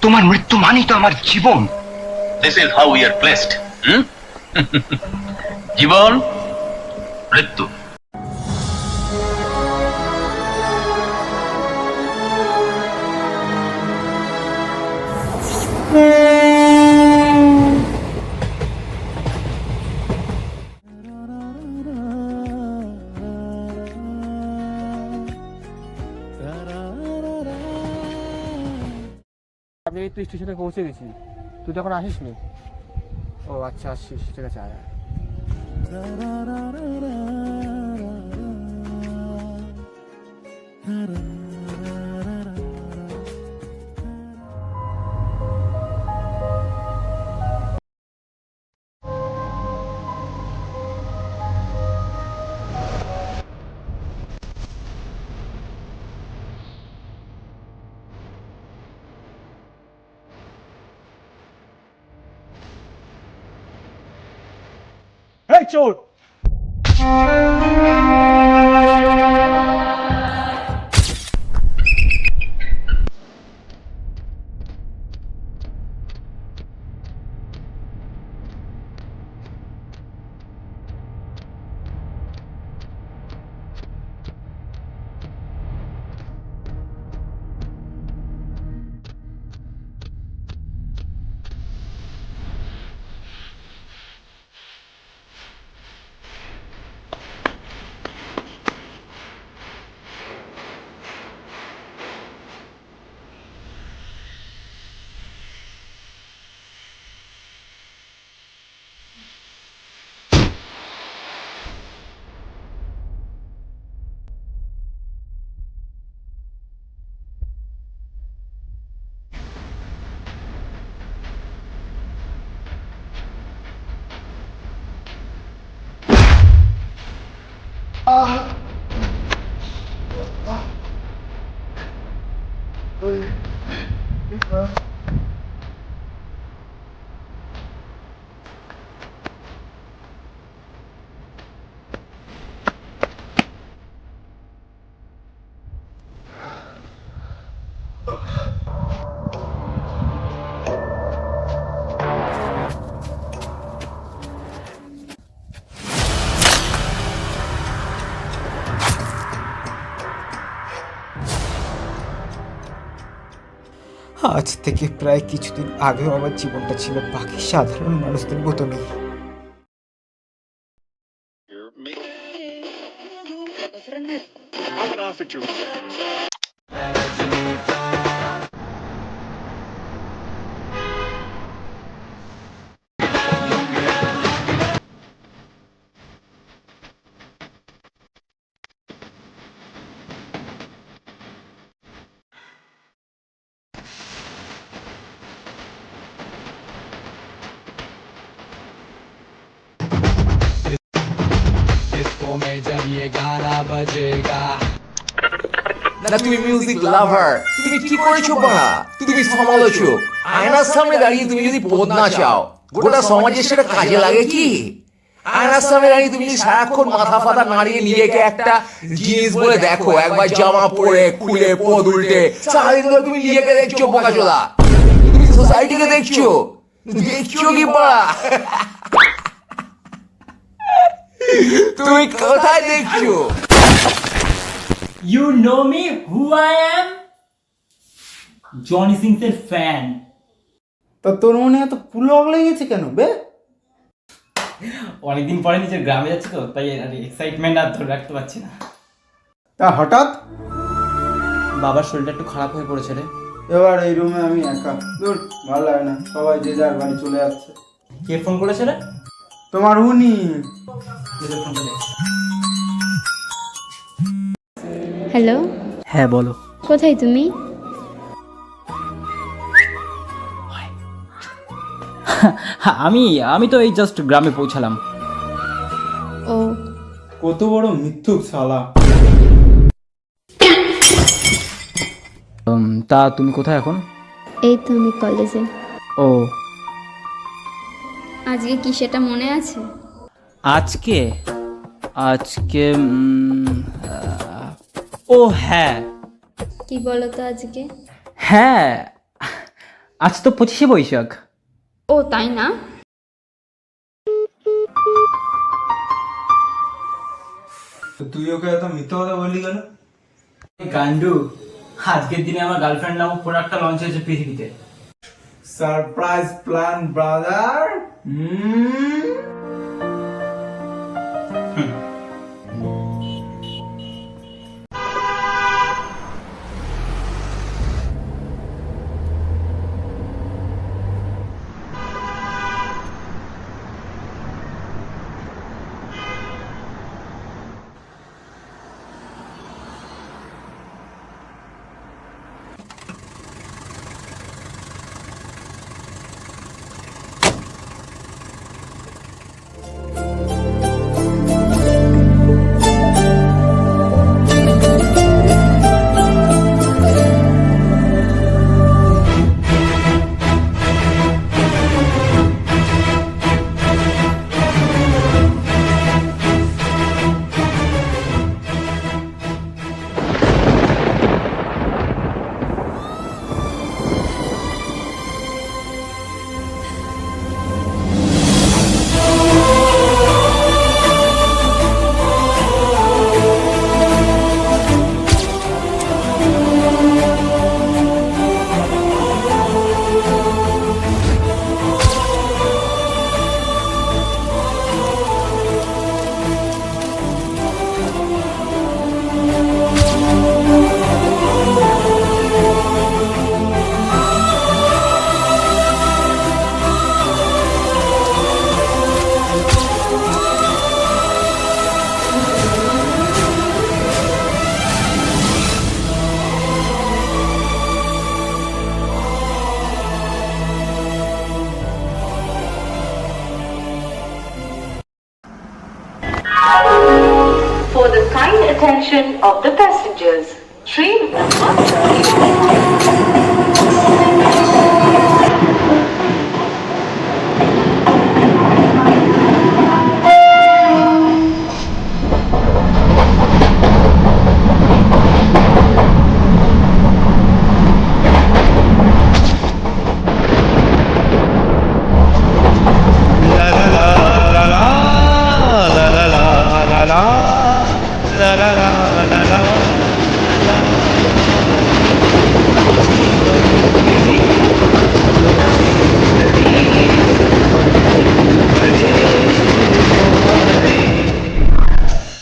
তোমার মৃত্যু মানেই তো আমার জীবন। This is how we are placed. জীবন, মৃত্যু। আমি এই তো স্টেশনে পৌঁছে গেছি, তুই তখন আসিস নি? ও আচ্ছা, আসছিস, ঠিক আছে, আয় আয়। এই চোর! আজ থেকে প্রায় কিছুদিন আগেও আমার জীবনটা ছিল বাকি সাধারণ মানুষদের মতনই। না, তুমি মিউজিক লাভার, তুমি কি করেছো বাড়া? তুমি সমালোচক, আয়নার সামনে দাঁড়িয়ে তুমি যদি পদ না চাও, গোটা সমাজের সেটা কাজে লাগে কি? আয়নার সামনে দাঁড়িয়ে তুমি সারাক্ষণ মাথা ফাতা নাড়িয়ে নিজেকে একটা জিনিস বলে দেখো, একবার জামা পরে খুলে পদ উল্টে সারাদিন ধরে তুমি নিজেকে দেখছো বোকাচোদা। তুমি সোসাইটিকে দেখছো, দেখছো কি বাড়া? তুমি কোথায় দেখছো? You know me, who I am? Johnny Sings এর ফ্যান। তা তোর মনে এত পুলক লেগেছে কেন বে? অনেকদিন পরে নিজের গ্রামে যাচ্ছি তো, তাই এক্সাইটমেন্ট আর ধরে রাখতে পারছি না। তা হঠাৎ বাবার শরীরটা একটু খারাপ হয়ে পড়েছে রে। এবার এই রুমে আমি একা, দূর ভালো লাগে না, সবাই যে যার বাড়ি চলে যাচ্ছে। কে ফোন করেছে রে? তোমার উনি। হ্যালো, হ্যাঁ বলো। কোথায় তুমি? আমি তো এই জাস্ট গ্রামে পৌঁছালাম। ও, কত বড় মিথ্যুক শালা। তা তুমি কোথায় এখন? এই তো আমি কলেজে। ও, আজকে কি সেটা মনে আছে? আজকে আজকে ও হ্যাঁ কি বলো তো আজকে? হ্যাঁ, আজ তো 25শে বৈশাখ। ও তাই না? তো তুই ওকে এত মিথ্যা কথা বললি কেন? গান্ডু, আজকের দিনে আমার গার্লফ্রেন্ড নামক প্রোডাক্টটা লঞ্চ হয়েছে পৃথিবীতে। Surprise plan brother. For the kind attention of the passengers, train number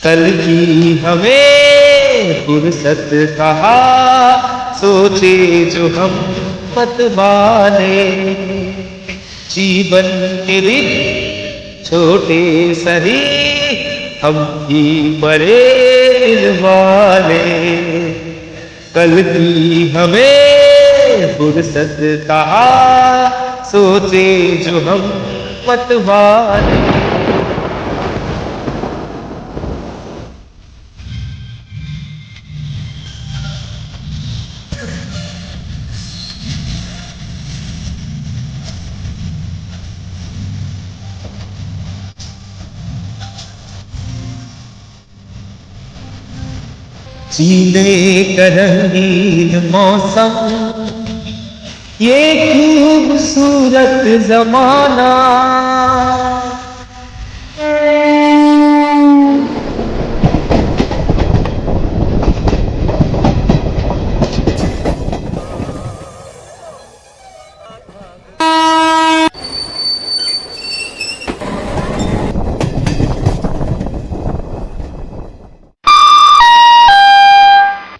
कल की हमें फुर्सत कहा सोचे जो हम मत माने जीवन के दिन छोटे सही हम ही बड़े वाले कल की हमें फुर्सत कहा सोचे जो हम मत माने जीने का रंगीन मौसम ये खूबसूरत जमाना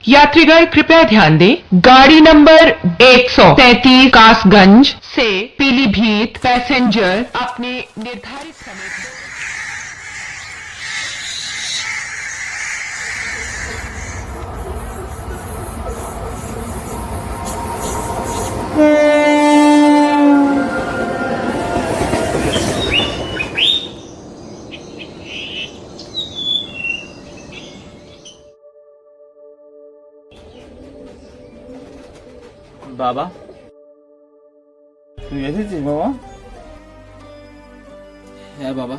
यात्रीगण कृपया ध्यान दें, गाड़ी नंबर 133 कासगंज से पीलीभीत पैसेंजर अपने निर्धारित समय বাবা, তুই এসেছিস বাবা? হ্যাঁ বাবা।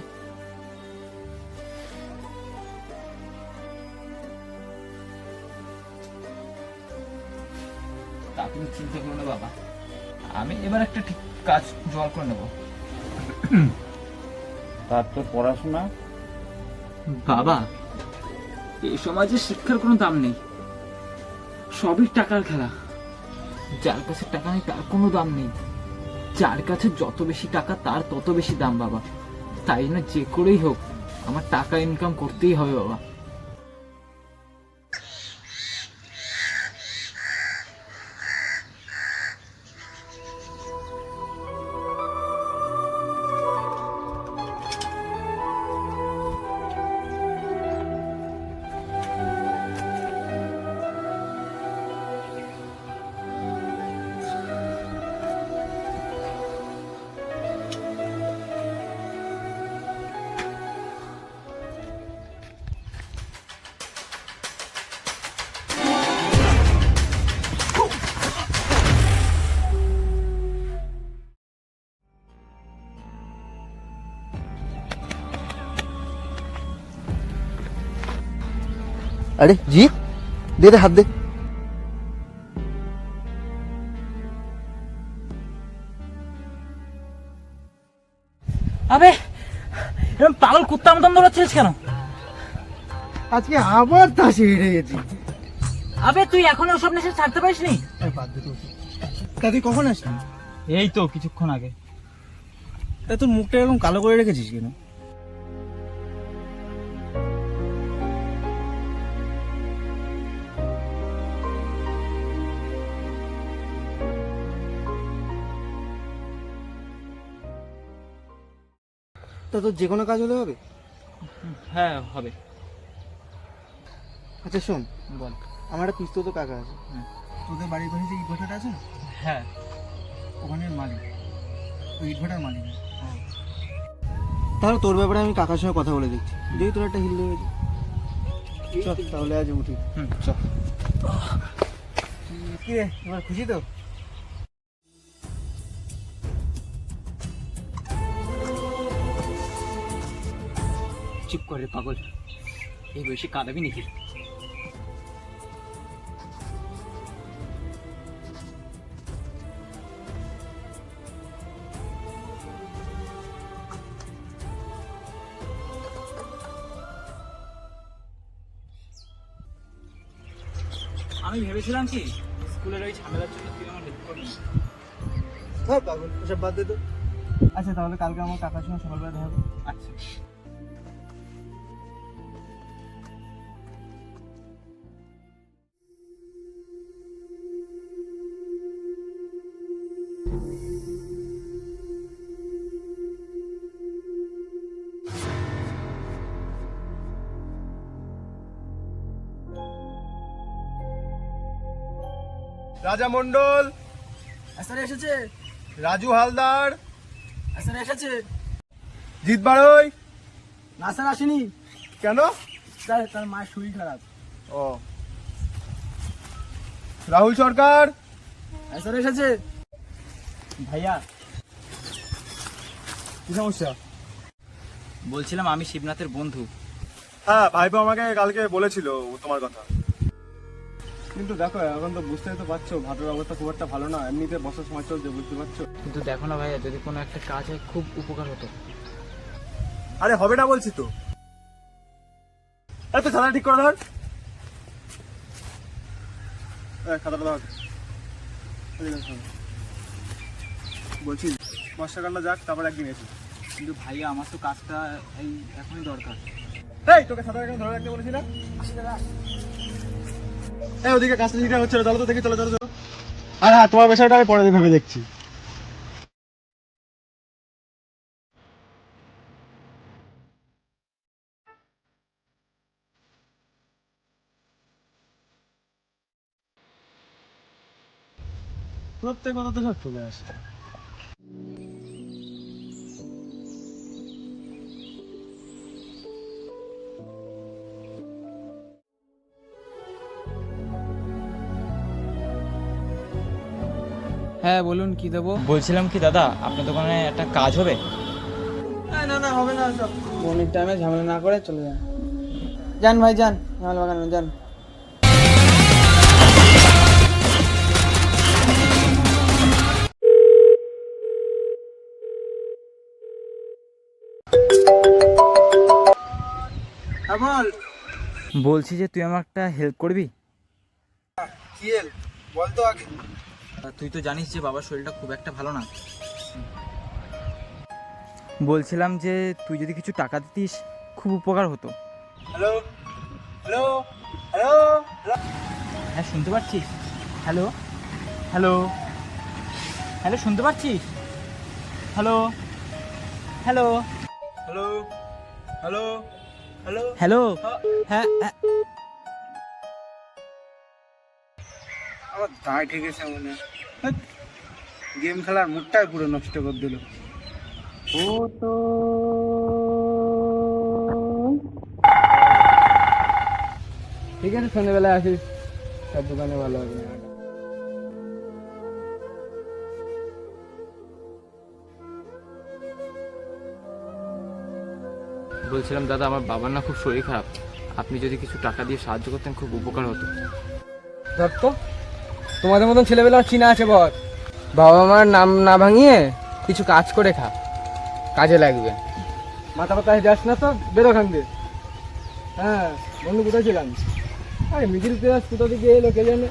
তা তুমি চিন্তা করো না বাবা, আমি এবার একটা ঠিক কাজ জোগাড় করে নেবো। তার তোর পড়াশোনা? বাবা, এই সমাজে শিক্ষার কোনো দাম নেই, সবই টাকার খেলা। যার কাছে টাকা নেই তার কোনো দাম নেই, যার কাছে যত বেশি টাকা তার তত বেশি দাম বাবা। তাই না যে করেই হোক আমার টাকা ইনকাম করতেই হবে বাবা। अरे जीत दे दे हाथ दे। আবে এরকম পাগল কুত্তার মতন দৌড়াচ্ছিস কেন? আজকে আবার তাসে হেরে গেছি। আবে তুই এখনো ওসব নেশা ছাড়তে পারিস নি? তা তুই কখন আসলি? এই তো কিছুক্ষণ আগে। তা তোর মুখটা এরকম কালো করে রেখেছিস কেন? তা তোর যে কোনো কাজ হলে হবে? হ্যাঁ হবে। আচ্ছা শোন, বল। আমার একটা পিস্তত কাকা আছে, তোদের বাড়ির পাশে যে ইট ভাটাটা আছে না, হ্যাঁ ওখানের মালিক, ওই ইট ভাটার মালিক। তাহলে তোর ব্যাপারে আমি কাকার সঙ্গে কথা বলে দেখছি, যদি তোর একটা হিল দেবে। চল তাহলে আজ উঠি। চল। কি রে, এবার খুশি তো? চুপ করে পাগল, এই বয়সে কাঁদাবি নাকি? আমি ভেবেছিলাম কি স্কুলের ওই ঝামেলার জন্য তুই আমার হেল্প করবি। হ্যাঁ পাগল, ওসব বাদ দে তো। আচ্ছা তাহলে কালকে আমার কাকার সঙ্গে সকালবেলা দেখা হবে। আচ্ছা। রাজা মন্ডল স্যার এসেছে। রাজু হালদার স্যার এসেছে। জিৎ বাড়ই। না স্যার আসেনি। কেন? স্যার তার মায়ের শরীর খারাপ। ও, রাহুল সরকার স্যার এসেছে। ভাইয়া কি সমস্যা? বলছিলাম আমি শিবনাথের বন্ধু। হ্যাঁ, ভাইপো আমাকে কালকে বলেছিল তোমার কথা, কিন্তু দেখো এখন তো বুঝতেই তো পারছো ভাটোর অবস্থা খুব একটা ভালো না, এমনিতে বছর সময় চলছে, বুঝতে পারছো। কিন্তু দেখো না ভাইয়া, যদি কোনো একটা কাজ হয় খুব উপকার হতো। আরে হবে না বলছি তো। আরে তো খাতা ঠিক করে ধর, খাতাটা ধর। বলছি বর্ষাকালটা যাক, তারপর একদিন এসি। কিন্তু ভাইয়া আমার তো কাজটা এই এখনই দরকার। এই তোকে খাতা এখানে ধরে রাখতে বলেছি না? এই ওদিকে কাজটা ঠিক হচ্ছে না, চলো তো দেখি, চলো চলো চলো। আর হ্যাঁ, তোমার বিষয়টা আমি পরে ভেবে দেখছি। প্রত্যেক কথা তো সব চলে আসে। হ্যাঁ বলুন, কি দেবো? বলছিলাম কি দাদা, আপনার দোকানে একটা কাজ হবে? না না হবে না, সব বনির টাইমে ঝামেলা না করে চলে যান। যান ভাই যান, ঝামেলা বাগানো যান। বল। বলছি যে তুই আমার একটা হেল্প করবি। কি হেল্প বল তো আগে। তুই তো জানিস যে বাবার শরীরটা খুব একটা ভালো না। বলছিলাম যে তুই যদি কিছু টাকা দিতিস খুব উপকার হতো। Hello hello hello. হ্যাঁ শুনতে পাচ্ছিস? হ্যালো হ্যালো হ্যালো শুনতে পাচ্ছিস? Hello hello hello hello hello. Hello হ্যাঁ আমার দায় ঠেকেছে মনে হয়। গেম খেলার মুডটাই পুরো নষ্ট করে দিল। ও তো ঠিক আছে, সন্ধ্যেবেলায় আসিস, তার দোকানে ভালো হবে। বলছিলাম দাদা, আমার বাবার না খুব শরীর খারাপ, আপনি যদি কিছু টাকা দিয়ে সাহায্য করতেন খুব উপকার হতো। ধর তো, তোমাদের মতন ছেলেবেলা চিনা আছে বল। বাবা মার নাম না ভাঙিয়ে কিছু কাজ করে খা, কাজে লাগবে। মাথা পাতা যাস না তো, বেরো খান দিয়ে। হ্যাঁ বন্ধু, কোথায় ছিলাম? আরে মিডিল ক্লাস কোথা থেকে এলো কে জানে।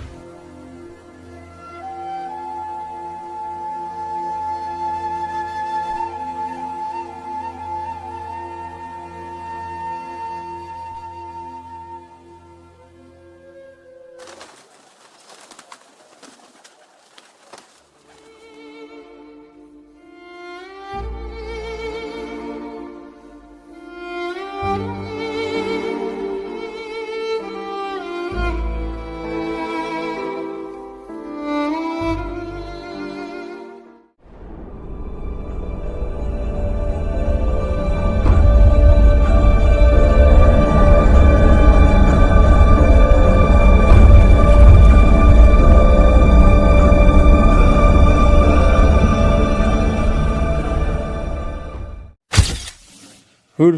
হুর,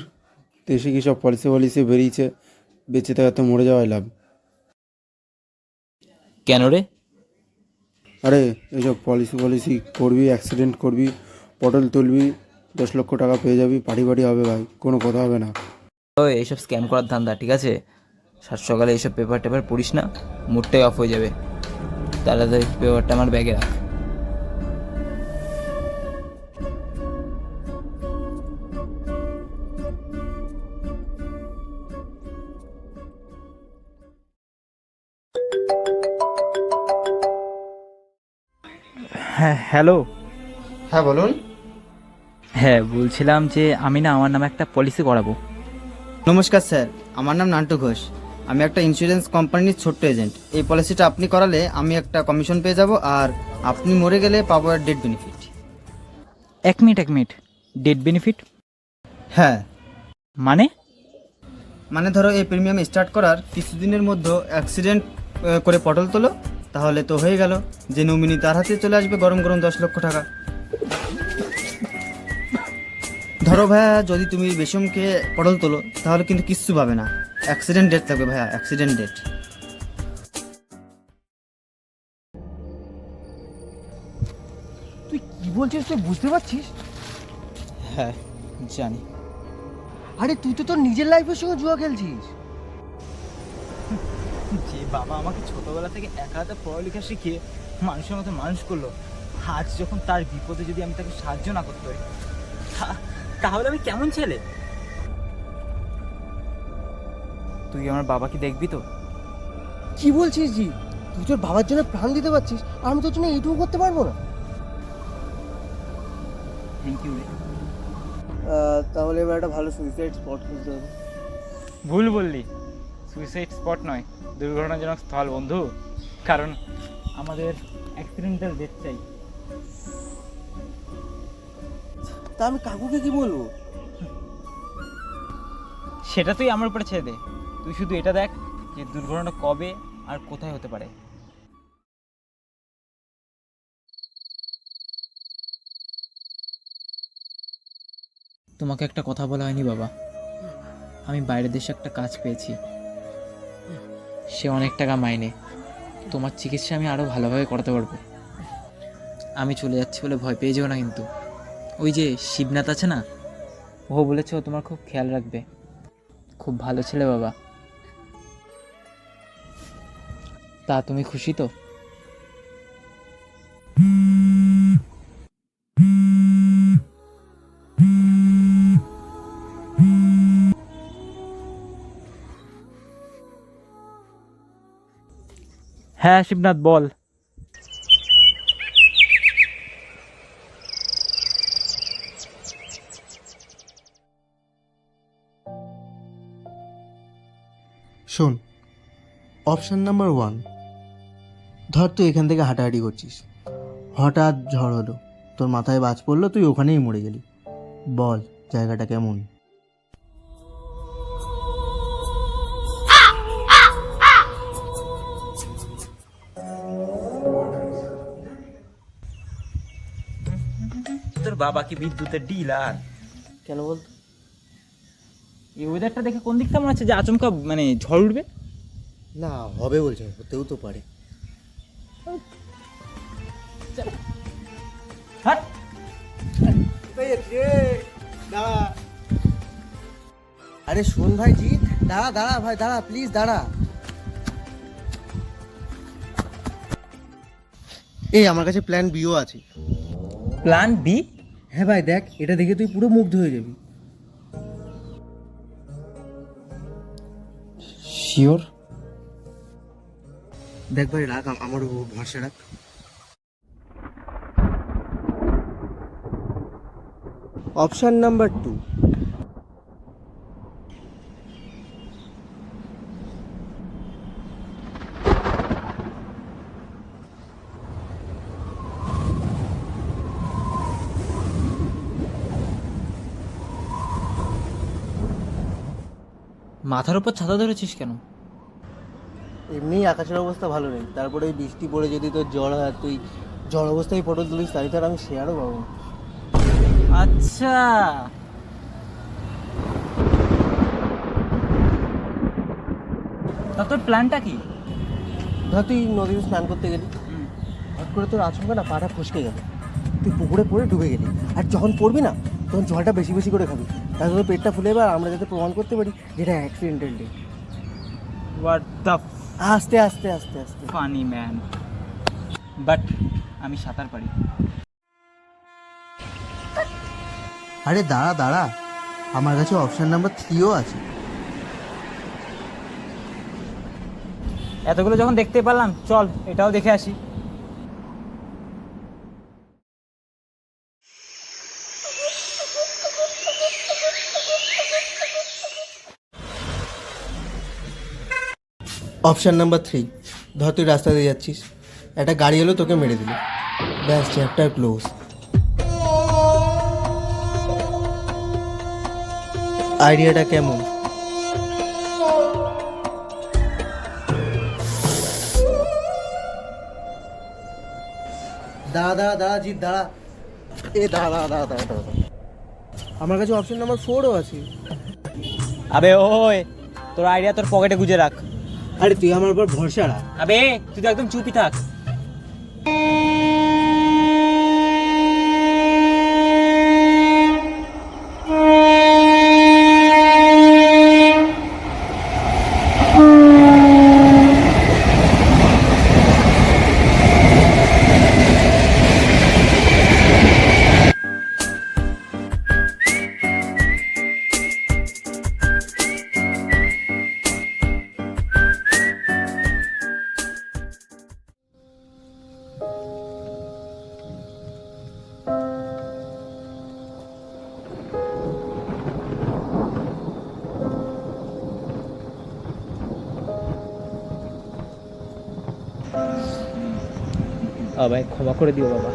দেশে কি সব পলিসি বেরিয়েছে, বেঁচে থাকা তো মরে যাওয়াই লাভ। কেন রে? আরে এইসব পলিসি করবি, অ্যাক্সিডেন্ট করবি, পটল তুলবি, 10 লক্ষ টাকা পেয়ে যাবি, পার্টি হবে ভাই, কোনো কথা হবে না। ওই এইসব স্ক্যাম করার ধান্দা, ঠিক আছে? সাত সকালে এইসব পেপার টেপার পড়িস না, মুডটাই অফ হয়ে যাবে। তাড়াতাড়ি পেপারটা আমার ব্যাগে রাখ। হ্যাঁ হ্যালো। হ্যাঁ বলুন। হ্যাঁ বলছিলাম যে আমি না আমার নামে একটা পলিসি করাবো। নমস্কার স্যার, আমার নাম নান্টু ঘোষ। আমি একটা ইন্স্যুরেন্স কোম্পানির ছোট্ট এজেন্ট। এই পলিসিটা আপনি করালে আমি একটা কমিশন পেয়ে যাব, আর আপনি মরে গেলে পাবো আর ডেথ বেনিফিট। এক মিনিট, ডেট বেনিফিট হ্যাঁ, মানে ধরো এই প্রিমিয়াম স্টার্ট করার কিছুদিনের মধ্যে অ্যাক্সিডেন্ট করে পটল তোলো, তাহলে তো হয়ে গেল, যে নমিনি তার হাতে চলে আসবে গরম 10 লক্ষ টাকা। ধরো ভাইয়া, যদি তুমি বেশমকে পটল তোলো তাহলে কিন্তু কিচ্ছু পাবে না, অ্যাক্সিডেন্ট ডেট থাকবে ভাইয়া, অ্যাক্সিডেন্ট ডেট। তুই কি বলছিস, তুই বুঝতে পারছিস? হ্যাঁ জানি। আরে তুই তো তোর নিজের লাইফের সঙ্গে জুয়া খেলছিস। যে বাবা আমাকে ছোটবেলা থেকে একা হাতে পড়ালেখা শিখিয়ে মানুষের মতো মানুষ করলো, আজ যখন তার বিপদে যদি আমি তাকে সাহায্য না করতে পারি, তাহলে আমি কেমন ছেলে? তুই আমার বাবাকে দেখবি তো? কি বলছিস জি? তুই তোর বাবার জন্য প্রাণ দিতে পারছিস, আর আমি তোর জন্য এইটুকু করতে পারবো না? Thank you. তাহলে এবার একটা ভালো সুইসাইড স্পট খুঁজতে হবে। ভুল বললি, সুইসাইড স্পট নয়, দুর্ঘটনাজনক স্থল বন্ধু। কারণ আমাদের অ্যাক্সিডেন্টাল ডেথ চাই। তা আমি কাকুকে কি বলবো? সেটা তুই আমার উপরে ছেড়ে দে। তুই শুধু এটা দেখ যে দুর্ঘটনা কবে আর কোথায় হতে পারে। তোমাকে একটা কথা বলা হয়নি বাবা, আমি বাইরের দেশে একটা কাজ পেয়েছি। সে অনেক টাকা মাইনে, তোমার চিকিৎসা আমি আরও ভালোভাবে করাতে পারবো। আমি চলে যাচ্ছি বলে ভয় পেয়ে যাও না কিন্তু। ওই যে শিবনাথ আছে না, ও বলেছে ও তোমার খুব খেয়াল রাখবে। খুব ভালো ছেলে বাবা। তা তুমি খুশি তো? হ্যাঁ শিবনাথ বল। শোন, অপশান নাম্বার 1, ধর তুই এখান থেকে হাঁটাহাঁটি করছিস, হঠাৎ ঝড় হলো, তোর মাথায় বাজ পড়লো, তুই ওখানেই মরে গেলি। বল জায়গাটা কেমন? তোর বাবা কি বিদ্যুতের ডিলার? কেন বলতো? এই ওয়েদারটা দেখে কোন দিকটা মনে হচ্ছে যে আচমকা মানে ঝড় উঠবে? না, হবে বলছে, হতেও তো পারে। হাট। আরে শোন ভাইজি, দাঁড়া দাঁড়া ভাই, দাঁড়া প্লিজ দাঁড়া। এই আমার কাছে প্ল্যান বিও আছে। Plan B? হ্যাঁ ভাই দেখ, এটা দেখে তুই পুরো মুগ্ধ হয়ে যাবি। শিওর? দেখ ভাই রাখ, আমার ভরসা রাখ। অপশন নাম্বার 2, মাথার উপর ছাতা ধরেছিস কেন? এমনি আকাশের অবস্থা ভালো নেই, তারপরে ওই বৃষ্টি পড়ে যদি তোর জ্বর হয়, তুই জ্বর অবস্থায় পটল তুলিস, তাই তো আর আমি শেয়ারও পাবো না। আচ্ছা, তা তোর প্ল্যানটা কি? ধর তুই নদীতে স্নান করতে গেলি, হট করে তোর আচমকা না পাটা ফসকে গেল, তুই পুকুরে পড়ে ডুবে গেলি। আর যখন পড়বি না, তখন জলটা বেশি বেশি করে খাবি, তাহলে তোর পেটটা ফুলে যাবে, আর আমরা যাতে প্রমাণ করতে পারি যেটা অ্যাক্সিডেন্টাল ডে। হোয়াট দ্য আস্তে আস্তে আস্তে আস্তে। ফানি ম্যান, বাট আমি সাঁতার পারি। আরে দাঁড়া দাঁড়া, আমার কাছে অপশন নাম্বার 3ও আছে। এতগুলো যখন দেখতে পারলাম, চল এটাও দেখে আসি। অপশন নাম্বার 3, ধর তুই রাস্তা দিয়ে যাচ্ছিস, একটা গাড়ি এলো, তোকে মেরে দিল, ব্যাস চ্যাপ্টার ক্লোজ। আইডিয়াটা কেমন? দাঁড়া দাঁড়া দাঁড়া জিৎ দাঁড়া, এ দাঁড়া দাঁড়া দাঁড়া দাঁড়া দাঁড়া, আমার কাছে অপশন নাম্বার 4ও আছে। আবে ওই, তোর আইডিয়া তোর পকেটে গুজে রাখ। আরে তুই আমার উপর ভরসা রাখ। আবে তুই তো একদম চুপই থাক। ভাই ক্ষমা করে দিও বাবা।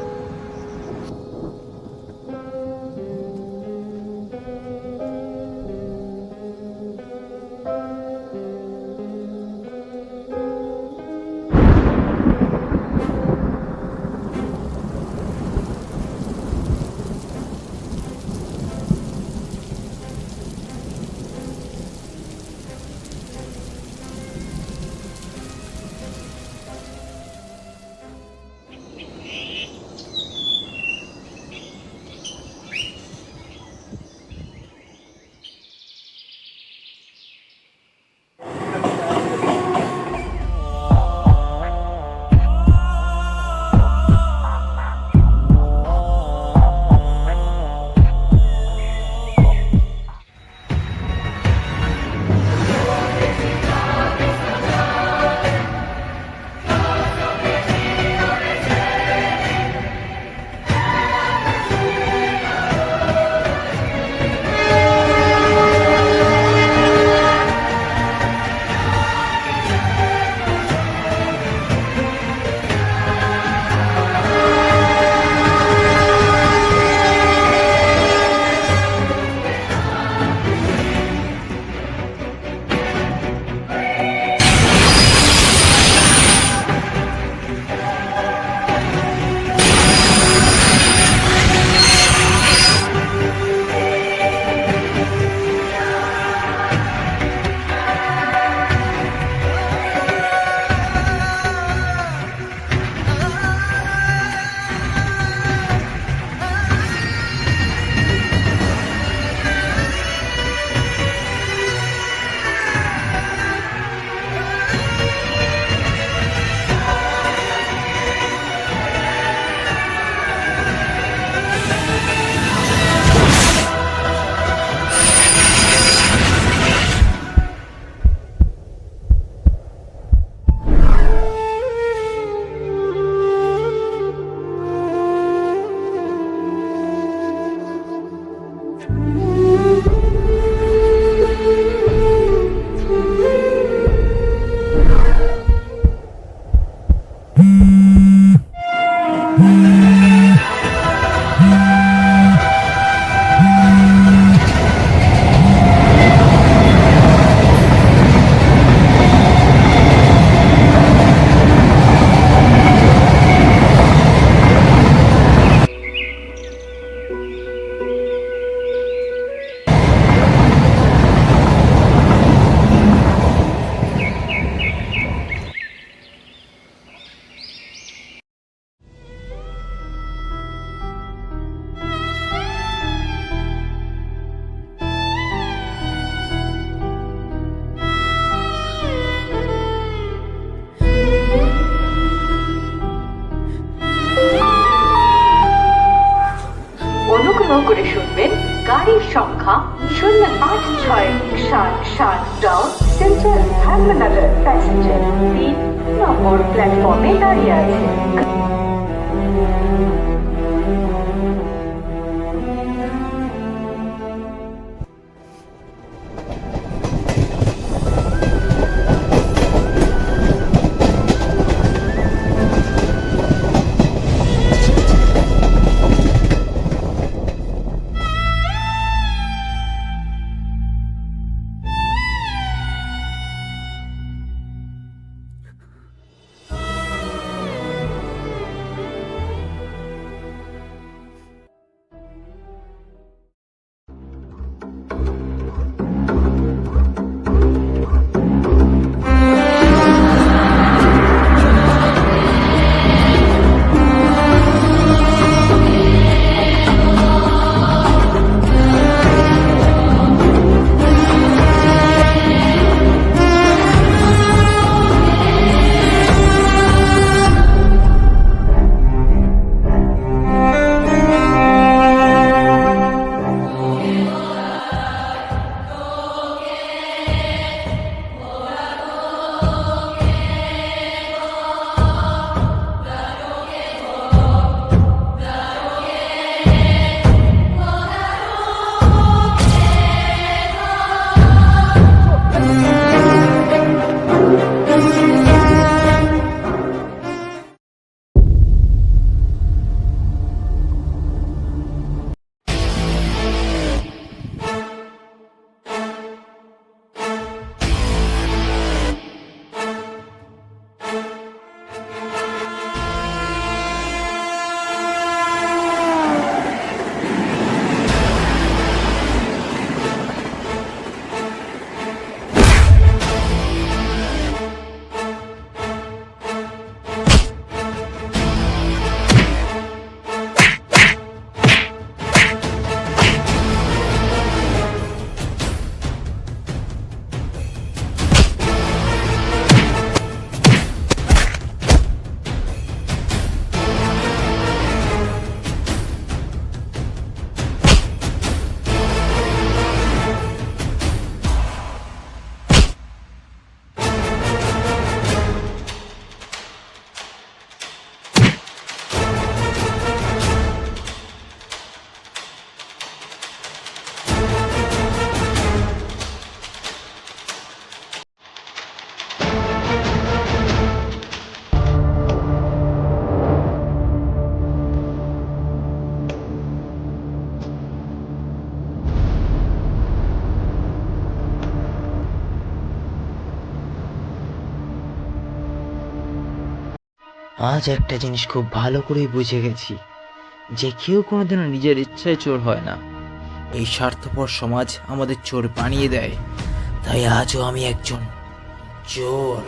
শান ডাউন সেন্ট্রাল ধর্মনগর প্যাসেঞ্জার 3 নম্বর প্ল্যাটফর্মে দাঁড়িয়ে আছে। আজ একটা জিনিস খুব ভালো করেই বুঝে গেছি যে কেউ কোনোদিনও নিজের ইচ্ছায় চোর হয় না। এই স্বার্থপর সমাজ আমাদের চোর বানিয়ে দেয়। তাই আজও আমি একজন চোর।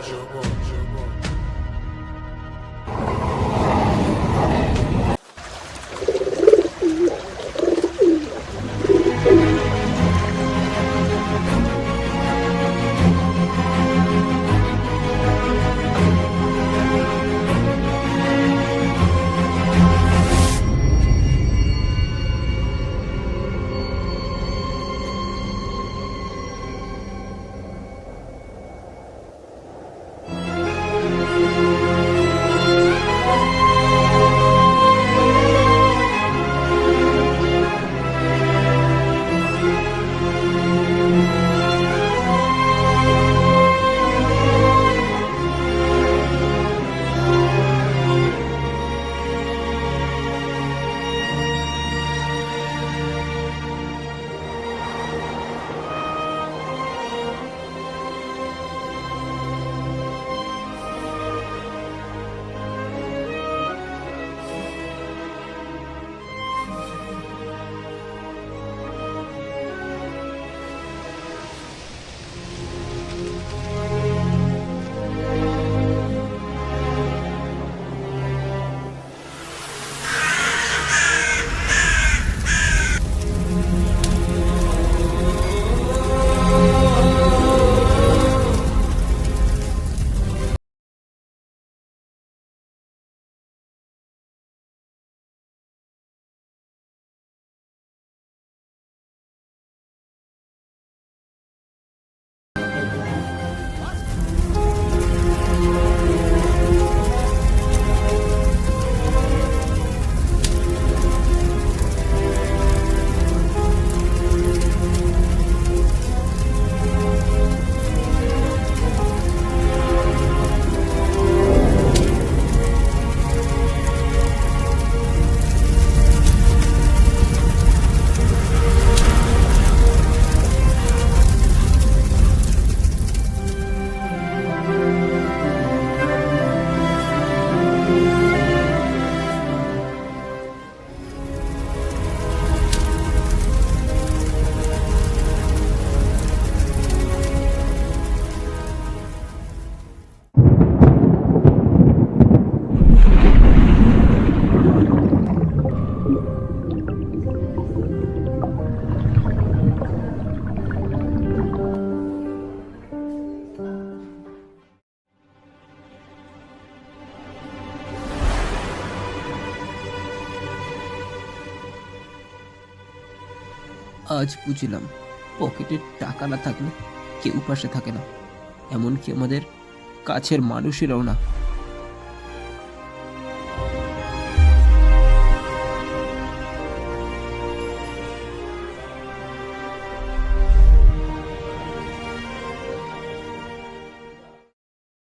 আজ বুঝলাম পকেটে টাকা না থাকলে কেউ পাশে থাকে না, এমনকি আমাদের কাছের মানুষেরাও না।